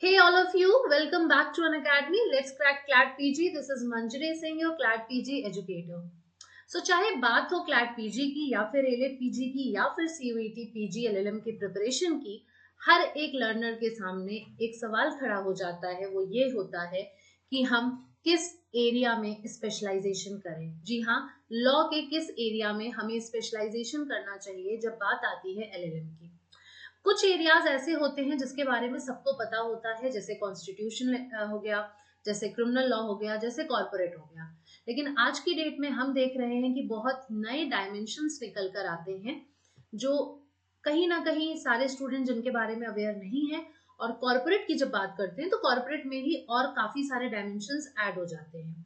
Hey all of you, welcome back to an academy. Let's crack CLAT PG. This is Manjari Singh, your CLAT PG educator. So चाहे बात हो CLAT PG की या फिर ALET PG की या फिर CUET PG LLM की प्रिपरेशन की, हर एक लर्नर के सामने एक सवाल खड़ा हो जाता है। वो ये होता है कि हम किस एरिया में स्पेशलाइजेशन करें। जी हाँ, लॉ के किस एरिया में हमें स्पेशलाइजेशन करना चाहिए जब बात आती है LLM की। कुछ एरियाज ऐसे होते हैं जिसके बारे में सबको पता होता है, जैसे कॉन्स्टिट्यूशन हो गया, जैसे क्रिमिनल लॉ हो गया, जैसे कॉर्पोरेट हो गया। लेकिन आज की डेट में हम देख रहे हैं कि बहुत नए डायमेंशंस निकल कर आते हैं जो कहीं ना कहीं सारे स्टूडेंट जिनके बारे में अवेयर नहीं है। और कॉर्पोरेट की जब बात करते हैं तो कॉर्पोरेट में ही और काफी सारे डायमेंशंस ऐड हो जाते हैं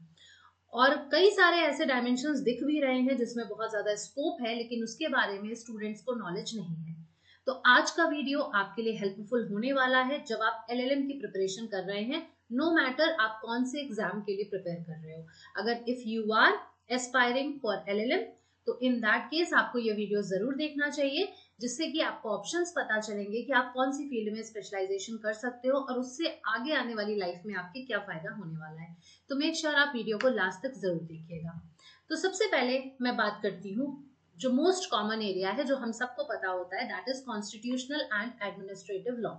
और कई सारे ऐसे डायमेंशंस दिख भी रहे हैं जिसमें बहुत ज्यादा स्कोप है, लेकिन उसके बारे में स्टूडेंट्स को नॉलेज नहीं है। तो आज का वीडियो आपके लिए हेल्पफुल होने वाला है जब आप एलएलएम की प्रिपरेशन कर रहे हैं, नो मैटर आप कौन से एग्जाम के लिए प्रिपेयर कर रहे हो। अगर if you are aspiring for LLM तो इन दैट केस आपको ये वीडियो जरूर देखना चाहिए, जिससे कि आपको ऑप्शंस पता चलेंगे कि आप कौन सी फील्ड में स्पेशलाइजेशन कर सकते हो और उससे आगे आने वाली लाइफ में आपके क्या फायदा होने वाला है। तो मेक श्योर आप वीडियो को लास्ट तक जरूर देखिएगा। तो सबसे पहले मैं बात करती हूँ जो मोस्ट कॉमन एरिया है, जो हम सबको पता होता है, that is constitutional and administrative law.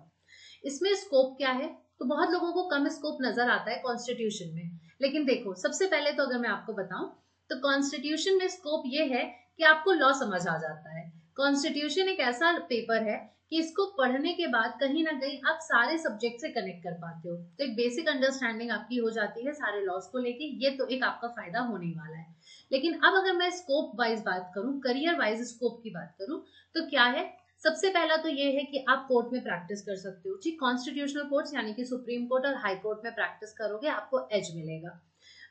इसमें स्कोप क्या है? तो बहुत लोगों को कम स्कोप नजर आता है कॉन्स्टिट्यूशन में, लेकिन देखो सबसे पहले तो अगर मैं आपको बताऊं तो कॉन्स्टिट्यूशन में स्कोप ये है कि आपको लॉ समझ आ जाता है। कॉन्स्टिट्यूशन एक ऐसा पेपर है कि इसको पढ़ने के बाद कहीं ना कहीं आप सारे सब्जेक्ट से कनेक्ट कर पाते हो, तो एक बेसिक अंडरस्टैंडिंग आपकी हो जाती है सारे लॉज को लेके। ये तो एक आपका फायदा होने वाला है। लेकिन अब अगर मैं स्कोप वाइज बात करूं, करियर वाइज स्कोप की बात करूं, तो क्या है? सबसे पहला तो ये है कि आप कोर्ट में प्रैक्टिस कर सकते हो। ठीक, कॉन्स्टिट्यूशनल कोर्ट्स यानी कि सुप्रीम कोर्ट और हाई कोर्ट में प्रैक्टिस करोगे आपको एज मिलेगा।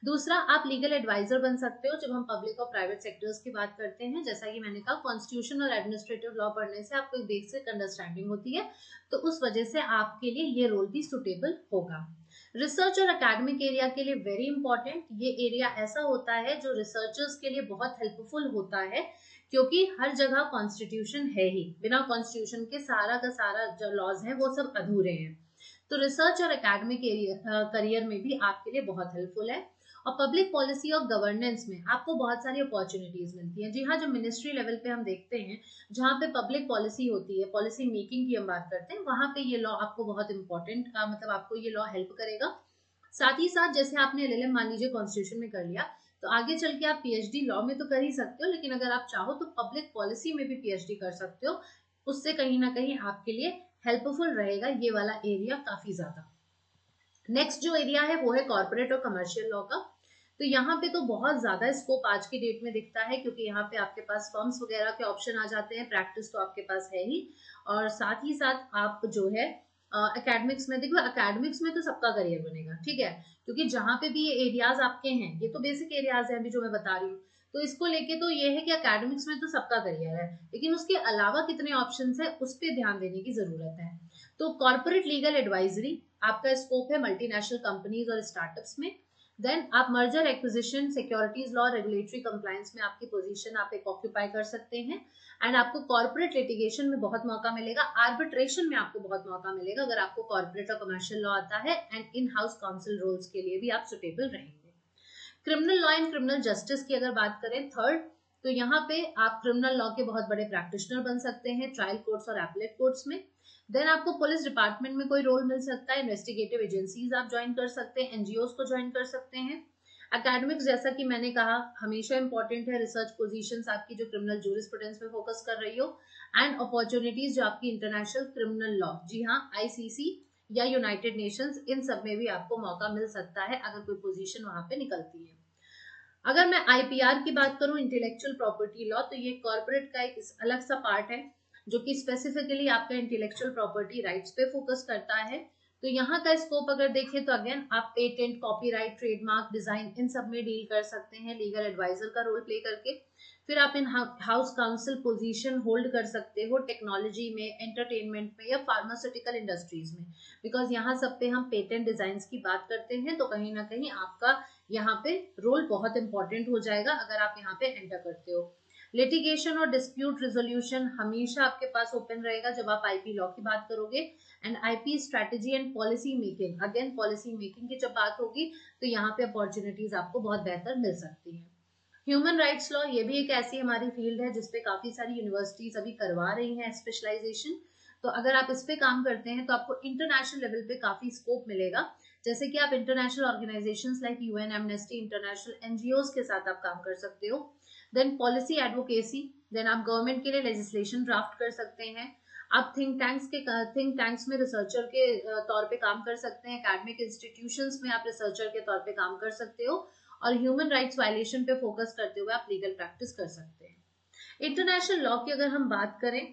दूसरा, आप लीगल एडवाइजर बन सकते हो जब हम पब्लिक और प्राइवेट सेक्टर्स की बात करते हैं। जैसा कि मैंने कहा, कॉन्स्टिट्यूशन और एडमिनिस्ट्रेटिव लॉ पढ़ने से आपको एक बेसिक अंडरस्टैंडिंग होती है, तो उस वजह से आपके लिए ये रोल भी सुटेबल होगा। रिसर्च और एकेडमिक एरिया के लिए वेरी इंपॉर्टेंट, ये एरिया ऐसा होता है जो रिसर्चर्स के लिए बहुत हेल्पफुल होता है, क्योंकि हर जगह कॉन्स्टिट्यूशन है ही, बिना कॉन्स्टिट्यूशन के सारा का सारा जो लॉज है वो सब अधूरे हैं। तो रिसर्च और एकेडमिक एरिया करियर में भी आपके लिए बहुत हेल्पफुल है। और पब्लिक पॉलिसी और गवर्नेंस में आपको बहुत सारी अपॉर्चुनिटीज मिलती हैं। जी हाँ, जो मिनिस्ट्री लेवल पे हम देखते हैं, जहाँ पे पब्लिक पॉलिसी होती है, पॉलिसी मेकिंग की हम बात करते हैं, वहां पे ये लॉ आपको बहुत इंपॉर्टेंट मतलब आपको ये लॉ हेल्प करेगा। साथ ही साथ जैसे आपने एलएलएम मान लीजिए कॉन्स्टिट्यूशन में कर लिया, तो आगे चल के आप पीएचडी लॉ में तो कर ही सकते हो, लेकिन अगर आप चाहो तो पब्लिक पॉलिसी में भी पीएचडी कर सकते हो। उससे कहीं ना कहीं आपके लिए हेल्पफुल रहेगा ये वाला एरिया काफी ज्यादा। नेक्स्ट जो एरिया है वो है कॉर्पोरेट और कमर्शियल लॉ का। तो यहाँ पे तो बहुत ज्यादा स्कोप आज की डेट में दिखता है, क्योंकि यहाँ पे आपके पास फर्म्स वगैरह के ऑप्शन आ जाते हैं, प्रैक्टिस तो आपके पास है ही, और साथ ही साथ आप जो है एकेडमिक्स में देखो, एकेडमिक्स में तो सबका करियर बनेगा, ठीक है, क्योंकि जहाँ पे भी ये एरियाज आपके हैं, ये तो बेसिक एरियाज है अभी जो मैं बता रही हूँ, तो इसको लेके तो ये है कि एकेडमिक्स में तो सबका करियर है, लेकिन उसके अलावा कितने ऑप्शंस है उस पर ध्यान देने की जरूरत है। तो कॉर्पोरेट लीगल एडवाइजरी आपका स्कोप है मल्टीनेशनल कंपनीज और स्टार्टअप्स में। देन आप merger acquisition, securities law, regulatory compliance में आपकी पोजीशन आप एक ऑक्यूपाई कर सकते हैं। एंड आपको कॉर्पोरेट लिटिगेशन में बहुत मौका मिलेगा, आर्बिट्रेशन में आपको बहुत मौका मिलेगा अगर आपको कॉर्पोरेट और कमर्शियल लॉ आता है, and in house counsel roles के लिए भी आप सुटेबल रहेंगे। Criminal law and criminal justice की अगर बात करें थर्ड, तो यहाँ पे आप क्रिमिनल लॉ के बहुत बड़े प्रैक्टिशनर बन सकते हैं ट्रायल कोर्ट्स और एपलेट कोर्ट्स में। देन आपको पुलिस डिपार्टमेंट में कोई रोल मिल सकता है, इन्वेस्टिगेटिव एजेंसीज आप ज्वाइन कर सकते हैं, एनजीओज को ज्वाइन कर सकते हैं। एकेडमिक्स जैसा कि मैंने कहा हमेशा इंपॉर्टेंट है, रिसर्च पोजीशंस आपकी जो क्रिमिनल जूरिस्प्रूडेंस में फोकस कर रही हो, एंड अपॉर्चुनिटीज जो आपकी इंटरनेशनल क्रिमिनल लॉ, जी हाँ, आईसीसी या यूनाइटेड नेशंस, इन सब में भी आपको मौका मिल सकता है अगर कोई पोजीशन वहां पे निकलती है। अगर मैं आईपीआर की बात करूं, इंटेलेक्चुअल प्रॉपर्टी लॉ, तो ये कॉर्पोरेट का एक अलग सा पार्ट है जो कि स्पेसिफिकली आपका इंटेलेक्चुअल प्रॉपर्टी राइट्स पे फोकस करता है। तो यहाँ का स्कोप अगर देखें तो अगेन आप पेटेंट, कॉपीराइट, ट्रेडमार्क, डिजाइन, इन सब में डील कर सकते हैं लीगल एडवाइजर का रोल प्ले करके। फिर आप in house council position hold कर सकते हो टेक्नोलॉजी में, एंटरटेनमेंट में या फार्मास्यूटिकल इंडस्ट्रीज में, बिकॉज यहाँ सब पे हम पेटेंट डिजाइन की बात करते हैं, तो कहीं ना कहीं आपका यहाँ पे रोल बहुत इंपॉर्टेंट हो जाएगा अगर आप यहाँ पे एंटर करते हो। लिटिगेशन और डिस्प्यूट रेजोल्यूशन हमेशा आपके पास ओपन रहेगा जब आप आईपी लॉ की बात करोगे। And IP strategy and policy making, again policy making की जब बात होगी तो यहाँ पे अपॉर्चुनिटीज आपको बहुत बेहतर मिल सकती है। ह्यूमन राइट्स लॉ, ये भी एक ऐसी हमारी फील्ड है जिसपे काफी सारी यूनिवर्सिटीज अभी करवा रही हैं स्पेशलाइजेशन। तो अगर आप इस पे काम करते हैं तो आपको इंटरनेशनल लेवल पे काफी स्कोप मिलेगा। जैसे कि आप international organisations like UN, amnesty international, NGOs के साथ आप काम कर सकते हो। देन पॉलिसी एडवोकेसी, देन आप गवर्नमेंट के लिए लेजिस्लेशन ड्राफ्ट कर सकते हैं। आप थिंक टैंक्स में रिसर्चर के तौर पे काम कर सकते हैं। एकेडमिक इंस्टीट्यूशंस में आप रिसर्चर के तौर पे काम कर सकते हो और ह्यूमन राइट्स वायलेशन पे फोकस करते हुए आप लीगल प्रैक्टिस कर सकते हैं। इंटरनेशनल लॉ की अगर हम बात करें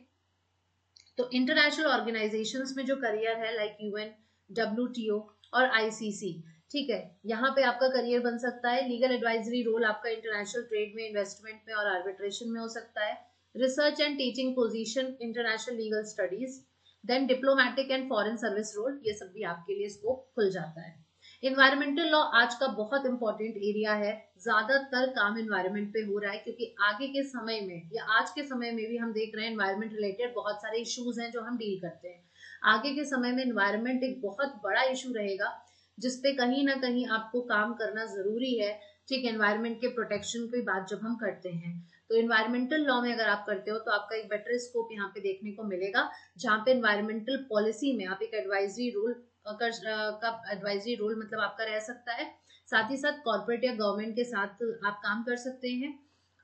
तो इंटरनेशनल ऑर्गेनाइजेशंस में जो करियर है लाइक यूएन, डब्ल्यूटीओ और आईसीसी, ठीक है, यहाँ पे आपका करियर बन सकता है। लीगल एडवाइजरी रोल आपका इंटरनेशनल ट्रेड में, इन्वेस्टमेंट में और आर्बिट्रेशन में हो सकता है। Research and teaching position, international legal studies, then diplomatic and foreign service role, ये सब भी आपके लिए स्कोप खुल जाता है। इन्वायरमेंटल लॉ आज का बहुत इंपॉर्टेंट एरिया है। ज्यादातर काम इन्वायरमेंट पे हो रहा है क्योंकि आगे के समय में या आज के समय में भी हम देख रहे हैं इन्वायरमेंट रिलेटेड बहुत सारे इश्यूज हैं जो हम डील करते हैं। आगे के समय में इन्वायरमेंट एक बहुत बड़ा इशू रहेगा जिसपे कहीं ना कहीं आपको काम करना जरूरी है। ठीक है, एनवायरमेंट के प्रोटेक्शन की बात जब हम करते हैं तो इन्वायरमेंटल लॉ में अगर आप करते हो तो आपका एक बेटर स्कोप यहाँ पे देखने को मिलेगा, जहाँ पे इन्वायरमेंटल पॉलिसी में आप एक एडवाइजरी रोल का एडवाइजरी रोल मतलब आपका रह सकता है। साथ ही साथ कॉर्पोरेट या गवर्नमेंट के साथ आप काम कर सकते हैं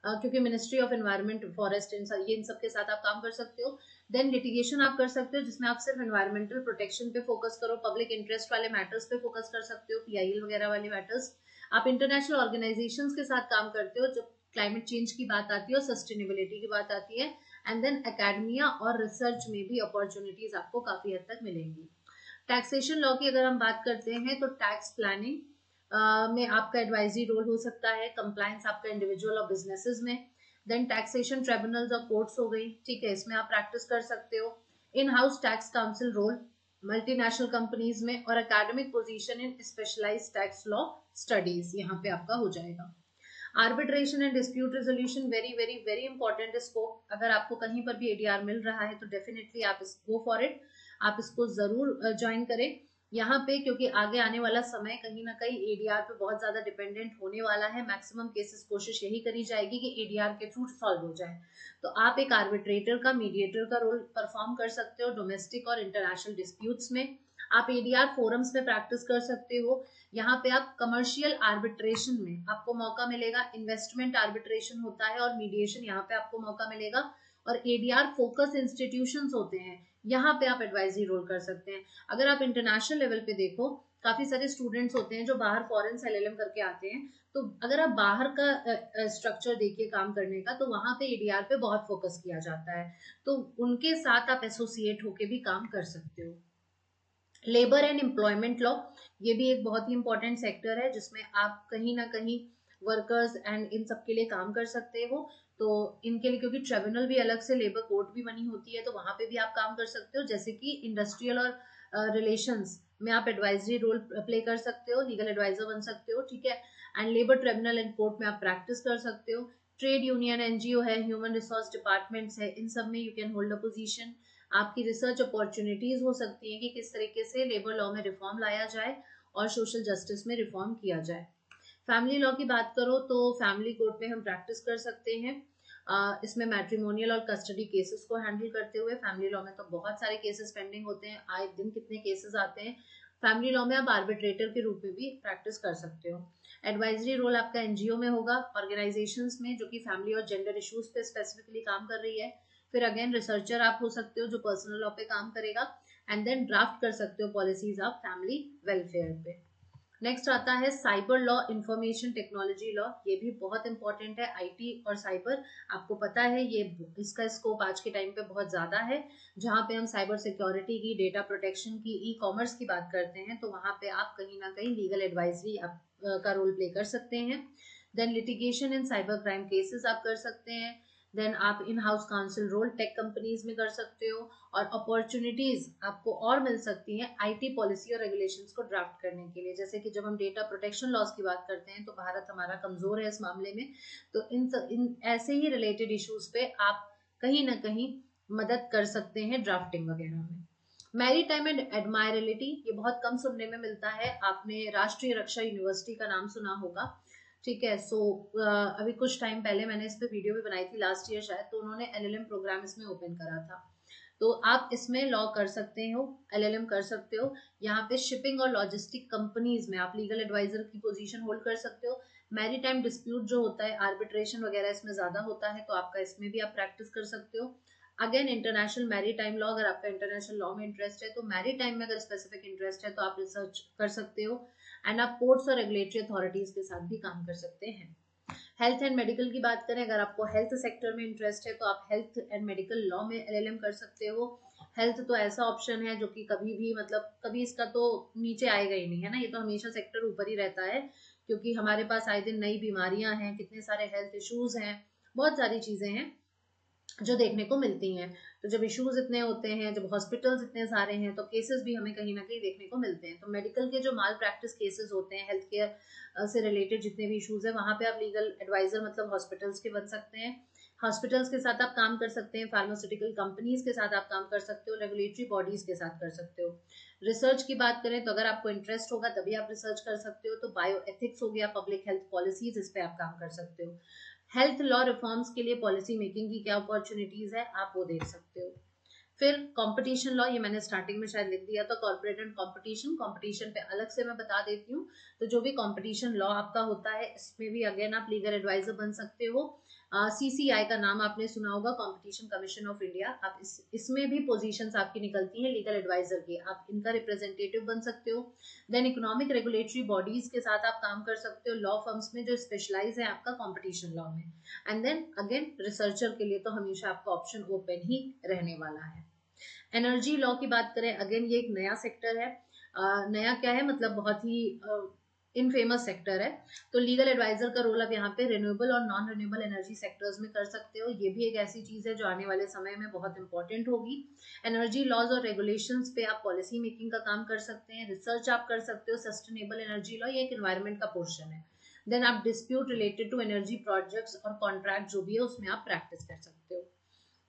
क्योंकि मिनिस्ट्री ऑफ एनवायरमेंट, फॉरेस्ट, इन सब के साथ आप काम कर सकते हो। देन लिटिगेशन आप कर सकते हो जिसमें आप सिर्फ एनवायरमेंटल प्रोटेक्शन पे फोकस करो, पब्लिक इंटरेस्ट वाले मैटर्स पे फोकस कर सकते हो, पीआईएल वगैरह वाले मैटर्स। आप इंटरनेशनल ऑर्गेनाइजेशंस के साथ काम करते हो जब क्लाइमेट चेंज की बात आती है और सस्टेनेबिलिटी की बात आती है। एंड देन एकेडमिया और रिसर्च में भी अपॉर्चुनिटीज आपको काफी हद तक मिलेंगी। टैक्सेशन लॉ की अगर हम बात करते हैं तो टैक्स प्लानिंग में आपका एडवाइजरी रोल हो सकता है। कंप्लायंस आपका इंडिविजुअल और बिजनेसेस में। देन टैक्सेशन ट्रिब्यूनल्स और कोर्ट्स हो गई, ठीक है, इसमें आप प्रैक्टिस कर सकते हो। In house tax counsel role multinational companies में और academic position in specialized tax law studies यहाँ पे आपका हो जाएगा। Arbitration and dispute resolution very very very important scope. अगर आपको कहीं पर भी एडीआर मिल रहा है तो डेफिनेटली आप गो फॉर इट, आप इसको जरूर ज्वाइन करें यहाँ पे, क्योंकि आगे आने वाला समय कहीं ना कहीं एडीआर पे बहुत ज्यादा डिपेंडेंट होने वाला है। मैक्सिमम केसेस कोशिश यही करी जाएगी कि एडीआर के थ्रू सॉल्व हो जाए। तो आप एक आर्बिट्रेटर का, मीडिएटर का रोल परफॉर्म कर सकते हो डोमेस्टिक और इंटरनेशनल डिस्प्यूट्स में। आप एडीआर फोरम्स में प्रैक्टिस कर सकते हो। यहाँ पे आप कमर्शियल आर्बिट्रेशन में आपको मौका मिलेगा, इन्वेस्टमेंट आर्बिट्रेशन होता है और मीडिएशन यहाँ पे आपको मौका मिलेगा। और एडीआर फोकस इंस्टीट्यूशंस होते हैं, यहाँ पे आप एडवाइजरी रोल कर सकते हैं। अगर आप इंटरनेशनल लेवल पे देखो, काफी सारे स्टूडेंट्स होते हैं जो बाहर फॉरेन से एलएलएम करके आते हैं, तो अगर आप बाहर का स्ट्रक्चर देखिए काम करने का तो वहां पे एडीआर पे बहुत फोकस किया जाता है, तो उनके साथ आप एसोसिएट होके भी काम कर सकते हो। लेबर एंड एम्प्लॉयमेंट लॉ, ये भी एक बहुत ही इंपॉर्टेंट सेक्टर है जिसमें आप कहीं ना कहीं वर्कर्स एंड इन सब के लिए काम कर सकते हो। तो इनके लिए क्योंकि ट्रिब्यूनल भी अलग से, लेबर कोर्ट भी बनी होती है, तो वहां पे भी आप काम कर सकते हो। जैसे कि इंडस्ट्रियल और रिलेशंस में आप एडवाइजरी रोल प्ले कर सकते हो, लीगल एडवाइजर बन सकते हो, ठीक है। And labour tribunal and court में आप प्रैक्टिस कर सकते हो। ट्रेड यूनियन, एनजीओ है, ह्यूमन रिसोर्स डिपार्टमेंट्स है, इन सब में you can hold a position. आपकी रिसर्च अपॉर्चुनिटीज हो सकती है कि किस तरीके से लेबर लॉ में रिफॉर्म लाया जाए और सोशल जस्टिस में रिफॉर्म किया जाए। फैमिली लॉ की बात करो तो फैमिली कोर्ट में हम प्रैक्टिस कर सकते हैं। इसमें मैट्रिमोनियल और कस्टडी केसेस को हैंडल करते हुए, फैमिली लॉ में तो बहुत सारे केसेस पेंडिंग होते हैं, आए दिन कितने केसेस आते हैं। फैमिली लॉ में आप आर्बिट्रेटर के रूप में भी प्रैक्टिस कर सकते हो। एडवाइजरी रोल आपका एनजीओ में होगा, ऑर्गेनाइजेशंस में जो कि फैमिली और जेंडर इश्यूज पे स्पेसिफिकली काम कर रही है। फिर अगेन रिसर्चर आप हो सकते हो जो पर्सनल लॉ पे काम करेगा। एंड देन ड्राफ्ट कर सकते हो पॉलिसीज ऑफ फैमिली वेलफेयर पे। नेक्स्ट आता है cyber law, information technology law, ये भी बहुत इंपॉर्टेंट है। आईटी और साइबर, आपको पता है ये इसका स्कोप आज के टाइम पे बहुत ज्यादा है। जहाँ पे हम साइबर सिक्योरिटी की, डेटा प्रोटेक्शन की, ई कॉमर्स की बात करते हैं तो वहां पे आप कहीं ना कहीं लीगल एडवाइजरी का रोल प्ले कर सकते हैं। Then litigation in cyber crime cases आप कर सकते हैं। देन आप in house counsel role tech companies में कर सकते हो, और अपॉर्चुनिटीज आपको और मिल सकती हैं आईटी पॉलिसी और रेगुलेशंस को ड्राफ्ट करने के लिए। जैसे कि जब हम डेटा प्रोटेक्शन लॉज की बात करते हैं तो भारत हमारा कमजोर है इस मामले में, तो इन ऐसे ही रिलेटेड इश्यूज पे आप कहीं ना कहीं मदद कर सकते हैं ड्राफ्टिंग वगैरह में। मैरी टाइम एंड एडमायरलिटी, ये बहुत कम सुनने में मिलता है। आपने राष्ट्रीय रक्षा यूनिवर्सिटी का नाम सुना होगा, ठीक है। सो अभी कुछ टाइम पहले मैंने इस पे वीडियो भी बनाई थी, लास्ट ईयर शायद, तो उन्होंने एलएलएम प्रोग्राम इसमें ओपन करा था। तो आप इसमें लॉ कर सकते हो, एलएलएम कर सकते हो। यहाँ पे शिपिंग और लॉजिस्टिक कंपनीज में आप लीगल एडवाइजर की पोजीशन होल्ड कर सकते हो। मैरीटाइम डिस्प्यूट जो होता है, आर्बिट्रेशन वगैरह इसमें ज्यादा होता है, तो आपका इसमें भी आप प्रैक्टिस कर सकते हो। अगेन इंटरनेशनल मैरीटाइम लॉ, अगर आपका इंटरनेशनल लॉ में इंटरेस्ट है, तो मैरीटाइम में अगर स्पेसिफिक इंटरेस्ट है तो आप रिसर्च कर सकते हो। एंड आप पोर्ट्स और रेगुलेटरी अथॉरिटीज के साथ भी काम कर सकते हैं। हेल्थ एंड मेडिकल की बात करें, अगर आपको हेल्थ सेक्टर में इंटरेस्ट है तो आप हेल्थ एंड मेडिकल लॉ में एलएलएम कर सकते हो। हेल्थ तो ऐसा ऑप्शन है जो कि कभी भी, मतलब कभी इसका तो नीचे आएगा ही नहीं, है ना, ये तो हमेशा सेक्टर ऊपर ही रहता है, क्योंकि हमारे पास आए दिन नई बीमारियां हैं, कितने सारे हेल्थ इश्यूज हैं, बहुत सारी चीजें हैं जो देखने को मिलती हैं। तो जब इश्यूज इतने होते हैं, जब हॉस्पिटल्स इतने सारे हैं, तो केसेस भी हमें कहीं ना कहीं देखने को मिलते हैं। तो मेडिकल के जो माल प्रैक्टिस केसेस होते हैं, हेल्थ केयर से रिलेटेड जितने भी इश्यूज है, वहां पे आप लीगल एडवाइजर मतलब हॉस्पिटल्स के बन सकते हैं। हॉस्पिटल्स के साथ आप काम कर सकते हैं, फार्मास्यूटिकल कंपनीज के साथ आप काम कर सकते हो, रेगुलेटरी बॉडीज के साथ कर सकते हो। रिसर्च की बात करें तो अगर आपको इंटरेस्ट होगा तभी आप रिसर्च कर सकते हो, तो बायो एथिक्स हो गया, पब्लिक हेल्थ पॉलिसीज, इस पे आप काम कर सकते हो। हेल्थ लॉ रिफॉर्म्स के लिए पॉलिसी मेकिंग की क्या अपॉर्चुनिटीज है, आप वो देख सकते हो। फिर कंपटीशन लॉ, ये मैंने स्टार्टिंग में शायद लिख दिया था, कॉर्पोरेट एंड कंपटीशन, कंपटीशन पे अलग से मैं बता देती हूँ। तो जो भी कंपटीशन लॉ आपका होता है, इसमें भी अगेन आप लीगल एडवाइजर बन सकते हो। सीसीआई का नाम आपने सुना होगा, कंपटीशन कमीशन ऑफ इंडिया, आप इसमें भी पोजीशंस आपकी निकलती हैं लीगल एडवाइजर की, आप इनका रिप्रेजेंटेटिव बन सकते हो। देन इकोनॉमिक रेगुलेटरी बॉडीज के साथ आप काम कर सकते हो, लॉ फर्म्स में जो स्पेशलाइज है आपका कंपटीशन लॉ में। एंड देन अगेन रिसर्चर के लिए तो हमेशा आपका ऑप्शन ओपन ही रहने वाला है। एनर्जी लॉ की बात करें, अगेन ये एक नया सेक्टर है। नया क्या है, मतलब बहुत ही इनफेमस सेक्टर है। तो लीगल एडवाइजर का रोल अब यहाँ पे रिन्यूएबल और नॉन रिन्यूएबल एनर्जी सेक्टर्स में कर सकते हो। ये भी एक ऐसी चीज है जो आने वाले समय में बहुत इंपॉर्टेंट होगी। एनर्जी लॉज और रेगुलेशंस पे आप पॉलिसी मेकिंग का काम कर सकते हैं, रिसर्च आप कर सकते हो। सस्टेनेबल एनर्जी लॉ, ये एक एनवायरमेंट का पोर्शन है। देन आप dispute related to energy projects और कॉन्ट्रैक्ट जो भी है उसमें आप प्रैक्टिस कर सकते हो।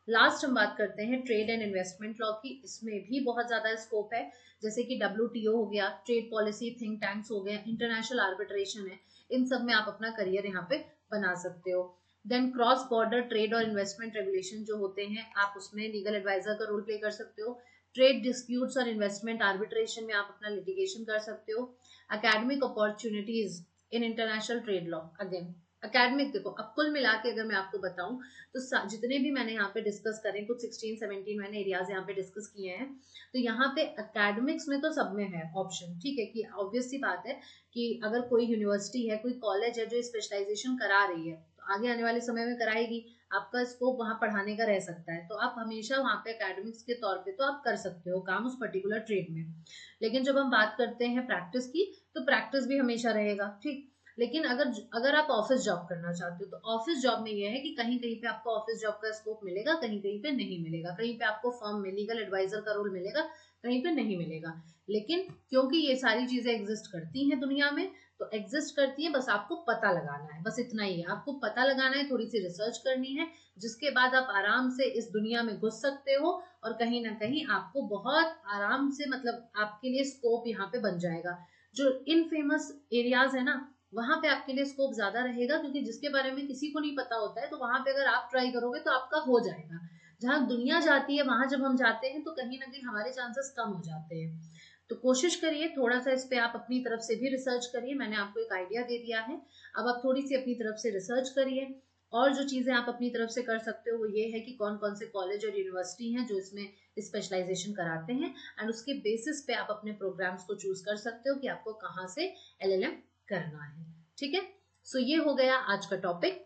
लास्ट हम बात करते हैं ट्रेड एंड इन्वेस्टमेंट लॉ की, इसमें भी बहुत ज्यादा स्कोप है। जैसे कि WTO हो गया, ट्रेड पॉलिसी थिंक टैंक्स हो गए, इंटरनेशनल आर्बिट्रेशन है, इन सब में आप अपना करियर यहाँ पे बना सकते हो। देन क्रॉस बॉर्डर ट्रेड और इन्वेस्टमेंट रेगुलेशन जो होते हैं, आप उसमें लीगल एडवाइजर का रोल प्ले कर सकते हो। ट्रेड डिस्प्यूट्स और इन्वेस्टमेंट आर्बिट्रेशन में आप अपना लिटिगेशन कर सकते हो। Academic opportunities in international trade law, again academic, देखो अब कुल मिला के अगर मैं आपको बताऊं तो जितने भी मैंने यहाँ पे डिस्कस करें, कुछ 16-17 मैंने एरियाज यहाँ पे डिस्कस किए हैं, तो यहाँ पे एकेडमिक्स में तो सब में है ऑप्शन, ठीक है, कि ऑब्वियस सी बात है कि अगर कोई यूनिवर्सिटी है, कोई कॉलेज है जो स्पेशलाइजेशन करा रही है, तो आगे आने वाले समय में कराएगी, आपका स्कोप वहां पढ़ाने का रह सकता है, तो आप हमेशा वहां पे एकेडमिक्स के तौर पे तो आप कर सकते हो काम उस पर्टिकुलर ट्रेड में। लेकिन जब हम बात करते हैं प्रैक्टिस की, तो प्रैक्टिस भी हमेशा रहेगा, ठीक। लेकिन अगर अगर आप ऑफिस जॉब करना चाहते हो, तो ऑफिस जॉब में ये है कि कहीं कहीं पे आपको ऑफिस जॉब का स्कोप मिलेगा, कहीं कहीं पे नहीं मिलेगा, कहीं पे आपको फर्म में लीगल एडवाइजर का रोल मिलेगा, कहीं पे नहीं मिलेगा। लेकिन क्योंकि ये सारी चीजें एग्जिस्ट करती हैं दुनिया में, तो एग्जिस्ट करती है, बस आपको पता लगाना है, बस इतना ही है, आपको पता लगाना है, थोड़ी सी रिसर्च करनी है, जिसके बाद आप आराम से इस दुनिया में घुस सकते हो, और कहीं ना कहीं आपको बहुत आराम से, मतलब आपके लिए स्कोप यहाँ पे बन जाएगा। जो इन फेमस एरियाज है ना, वहां पे आपके लिए स्कोप ज्यादा रहेगा, क्योंकि जिसके बारे में किसी को नहीं पता होता है, तो वहां पे अगर आप ट्राई करोगे तो आपका हो जाएगा। जहां दुनिया जाती है वहां जब हम जाते हैं तो कहीं ना कहीं हमारे चांसेस कम हो जाते हैं। तो कोशिश करिए थोड़ा सा इस पे आप अपनी तरफ से भी रिसर्च करिए, मैंने आपको एक आइडिया दे दिया है, अब आप थोड़ी सी अपनी तरफ से रिसर्च करिए। और जो चीजें आप अपनी तरफ से कर सकते हो वो ये है कि कौन कौन से कॉलेज और यूनिवर्सिटी हैं जो इसमें स्पेशलाइजेशन कराते हैं, एंड उसके बेसिस पे आप अपने प्रोग्राम्स को चूज कर सकते हो कि आपको कहाँ से LLM करना है, ठीक है। सो ये हो गया आज का टॉपिक।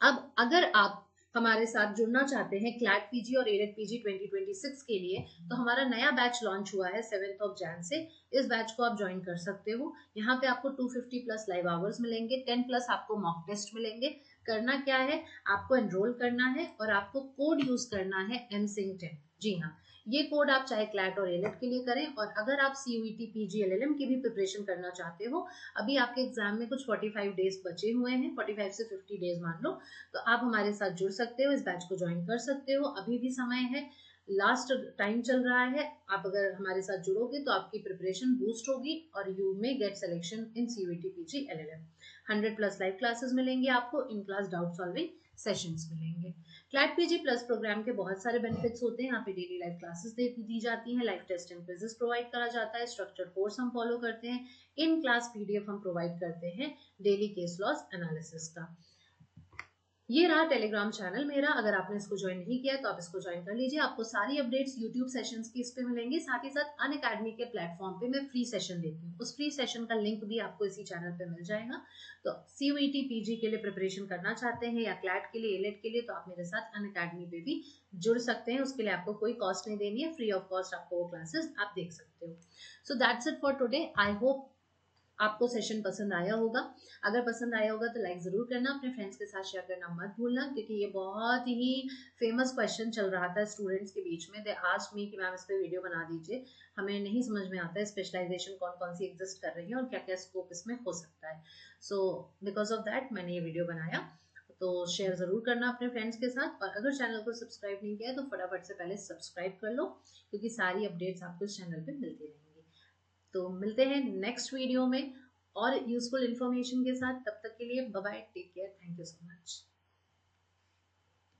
अब अगर आप हमारे साथ जुड़ना चाहते हैं क्लैट पीजी और एलेट पीजी 2026 के लिए, तो हमारा नया बैच लॉन्च हुआ है 7 जनवरी से। इस बैच को आप ज्वाइन कर सकते हो। यहाँ पे आपको 250 प्लस लाइव आवर्स मिलेंगे, 10 प्लस आपको मॉक टेस्ट मिलेंगे, करना क्या है, आपको एनरोल करना है और आपको कोड यूज करना है MSync 10। जी हाँ, ये कोड आप चाहे क्लैट और एलेट के लिए करें, और अगर आप CUET PG LLM की भी प्रिपरेशन करना चाहते हो, अभी आपके एग्जाम में कुछ 45 डेज बचे हुए हैं, 45 से 50 डेज मान लो, तो आप हमारे साथ जुड़ सकते हो, इस बैच को ज्वाइन कर सकते हो, अभी भी समय है, लास्ट टाइम चल रहा है। आप अगर हमारे साथ जुड़ोगे तो आपकी प्रिपरेशन बूस्ट होगी और you may gate selection in CUET PG LLM। 100+ live classes मिलेंगे आपको, in class doubt solving sessions मिलेंगे। क्लैट PG प्लस प्रोग्राम के बहुत सारे बेनिफिट्स होते हैं। यहाँ पे डेली लाइव क्लासेस दी जाती हैं, live test and quizzes provide करा जाता है, स्ट्रक्चर्ड कोर्स हम फॉलो करते हैं, इन क्लास PDF हम प्रोवाइड करते हैं डेली केस लॉस एनालिसिस का। ये रहा टेलीग्राम चैनल मेरा, अगर आपने इसको ज्वाइन नहीं किया तो आप इसको ज्वाइन कर लीजिए। आपको सारी अपडेट्स यूट्यूब सेशंस की इस पे मिलेंगी, साथ ही साथ अनअकैडमी के प्लेटफॉर्म पे मैं फ्री सेशन देती हूँ, उस फ्री सेशन का लिंक भी आपको इसी चैनल पे मिल जाएगा। तो CUET PG के लिए प्रिपरेशन करना चाहते हैं या क्लैट के लिए, एलेट के लिए, तो आप मेरे साथ अनअकैडमी पे भी जुड़ सकते हैं। उसके लिए आपको कोई कॉस्ट नहीं देनी है, फ्री ऑफ कॉस्ट आपको वो क्लासेस आप देख सकते हो। So that's it for today. I hope आपको सेशन पसंद आया होगा। अगर पसंद आया होगा तो लाइक जरूर करना, अपने फ्रेंड्स के साथ शेयर करना मत भूलना, क्योंकि ये बहुत ही फेमस क्वेश्चन चल रहा था स्टूडेंट्स के बीच में। दे आस्क्ड मी कि मैम इस पे वीडियो बना दीजिए, हमें नहीं समझ में आता है स्पेशलाइजेशन कौन कौन सी एग्जिस्ट कर रही है और क्या क्या स्कोप इसमें हो सकता है। सो बिकॉज ऑफ दैट मैंने ये वीडियो बनाया। तो शेयर जरूर करना अपने फ्रेंड्स के साथ, और अगर चैनल को सब्सक्राइब नहीं किया है तो फटाफट से पहले सब्सक्राइब कर लो, क्योंकि सारी अपडेट्स आपको इस चैनल पे मिलती रहेंगी। तो मिलते हैं नेक्स्ट वीडियो में और यूजफुल इन्फॉर्मेशन के साथ। तब तक के लिए bye bye, take care, thank you so much.